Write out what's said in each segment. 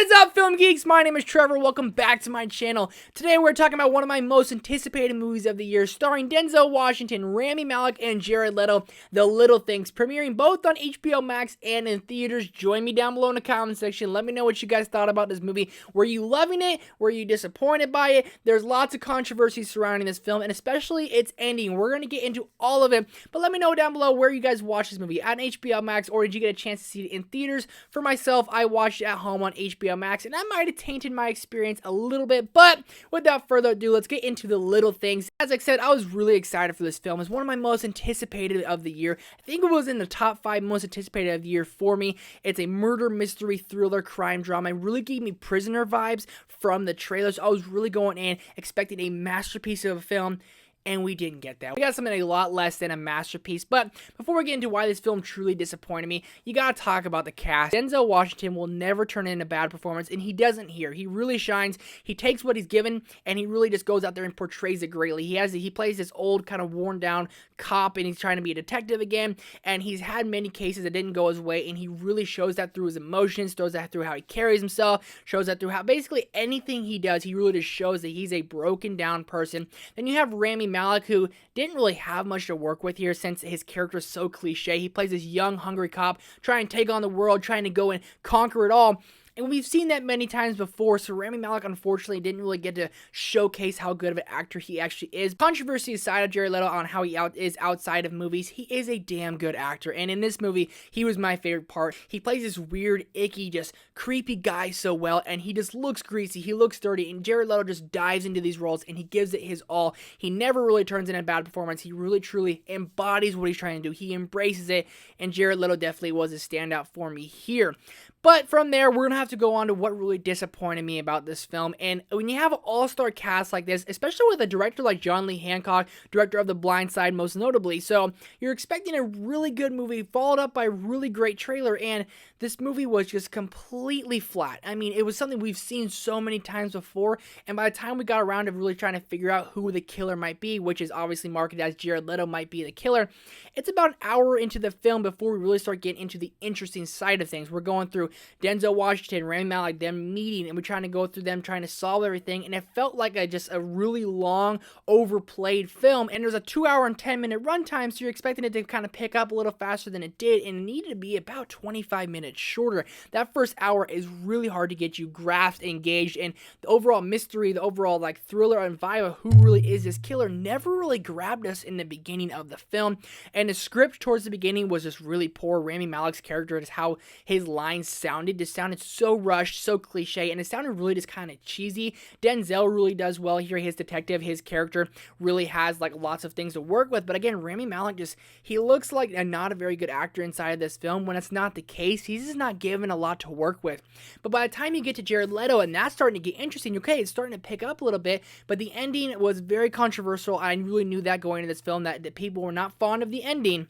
What is up, Film Geeks? My name is Trevor. Welcome back to my channel. Today we're talking about one of my most anticipated movies of the year, starring Denzel Washington, Rami Malek, and Jared Leto, The Little Things, premiering both on HBO Max and in theaters. Join me down below in the comment section. Let me know what you guys thought about this movie. Were you loving it? Were you disappointed by it? There's lots of controversy surrounding this film, and especially its ending. We're going to get into all of it, but let me know down below where you guys watched this movie, at HBO Max, or did you get a chance to see it in theaters? For myself, I watched it at home on HBO Max, and that might have tainted my experience a little bit, but without further ado, let's get into The Little Things. As I said, I was really excited for this film. It's one of my most anticipated of the year. I think it was in the top 5 most anticipated of the year for me. It's a murder mystery thriller crime drama. It really gave me Prisoner vibes from the trailers. I was really going in expecting a masterpiece of a film, and we didn't get that. We got something a lot less than a masterpiece. But before we get into why this film truly disappointed me, you gotta talk about the cast. Denzel Washington will never turn in a bad performance, and he doesn't here. He really shines. He takes what he's given, and he really just goes out there and portrays it greatly. He plays this old, kind of worn down cop, and he's trying to be a detective again, and he's had many cases that didn't go his way, and he really shows that through his emotions, shows that through how he carries himself, shows that through how basically anything he does, he really just shows that he's a broken down person. Then you have Rami Malek, who didn't really have much to work with here since his character is so cliche. He plays this young, hungry cop trying to take on the world, trying to go and conquer it all. And we've seen that many times before, so Rami Malek unfortunately didn't really get to showcase how good of an actor he actually is. Controversy aside of Jared Leto on how he is outside of movies, he is a damn good actor, and in this movie, he was my favorite part. He plays this weird, icky, just creepy guy so well, and he just looks greasy, he looks dirty, and Jared Leto just dives into these roles, and he gives it his all. He never really turns in a bad performance. He really, truly embodies what he's trying to do. He embraces it, and Jared Leto definitely was a standout for me here. But from there, we're going to have to go on to what really disappointed me about this film. And when you have an all-star cast like this, especially with a director like John Lee Hancock, director of The Blind Side most notably, so you're expecting a really good movie followed up by a really great trailer, and this movie was just completely flat. I mean, it was something we've seen so many times before, and by the time we got around to really trying to figure out who the killer might be, which is obviously marketed as Jared Leto might be the killer, it's about an hour into the film before we really start getting into the interesting side of things. We're going through Denzel Washington, Rami Malek, them meeting, and we're trying to go through them, trying to solve everything, and it felt like just a really long, overplayed film, and there's a 2-hour and 10-minute runtime, so you're expecting it to kind of pick up a little faster than it did, and it needed to be about 25 minutes shorter. That first hour is really hard to get you grasped, engaged, and the overall mystery, the overall like thriller and vibe of who really is this killer never really grabbed us in the beginning of the film, and the script towards the beginning was just really poor. Rami Malek's character, just how his lines sounded so rushed, so cliche, and it sounded really just kind of cheesy. Denzel really does well here. His detective, his character really has like lots of things to work with, but again, Rami Malek he looks like not a very good actor inside of this film when it's not the case. He's just not given a lot to work with. But by the time you get to Jared Leto, and that's starting to get interesting, okay, it's starting to pick up a little bit, but the ending was very controversial. I really knew that going into this film that people were not fond of the ending.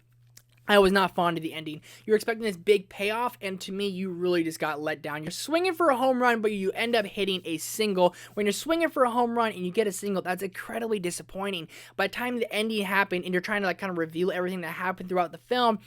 I was not fond of the ending. You're expecting this big payoff, and to me, you really just got let down. You're swinging for a home run, but you end up hitting a single. When you're swinging for a home run and you get a single, that's incredibly disappointing. By the time the ending happened and you're trying to like kind of reveal everything that happened throughout the film,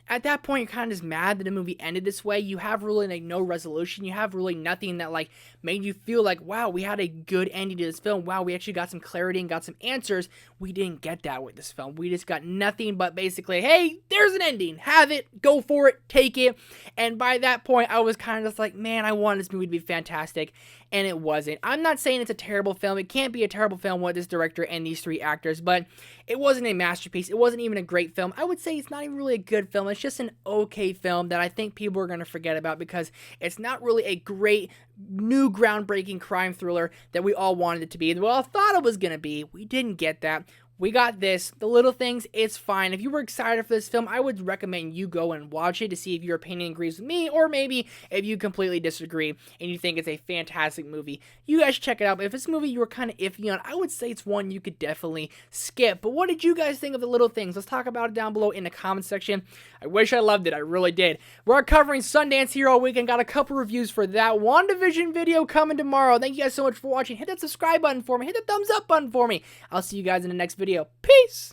at that point, you're kind of just mad that the movie ended this way. You have really like no resolution. You have really nothing that like made you feel like, wow, we had a good ending to this film. Wow, we actually got some clarity and got some answers. We didn't get that with this film. We just got nothing but basically, hey, there's an ending. Have it. Go for it. Take it. And by that point, I was kind of just like, man, I wanted this movie to be fantastic. And it wasn't. I'm not saying it's a terrible film. It can't be a terrible film with this director and these 3 actors, but it wasn't a masterpiece. It wasn't even a great film. I would say it's not even really a good film. It's just an okay film that I think people are going to forget about because it's not really a great, new, groundbreaking crime thriller that we all wanted it to be. Well, I thought it was going to be. We didn't get that. We got this. The Little Things, it's fine. If you were excited for this film, I would recommend you go and watch it to see if your opinion agrees with me, or maybe if you completely disagree and you think it's a fantastic movie. You guys should check it out. But if it's a movie you were kind of iffy on, I would say it's one you could definitely skip. But what did you guys think of The Little Things? Let's talk about it down below in the comment section. I wish I loved it. I really did. We're covering Sundance here all weekend. Got a couple reviews for that. WandaVision video coming tomorrow. Thank you guys so much for watching. Hit that subscribe button for me. Hit the thumbs up button for me. I'll see you guys in the next video. Peace!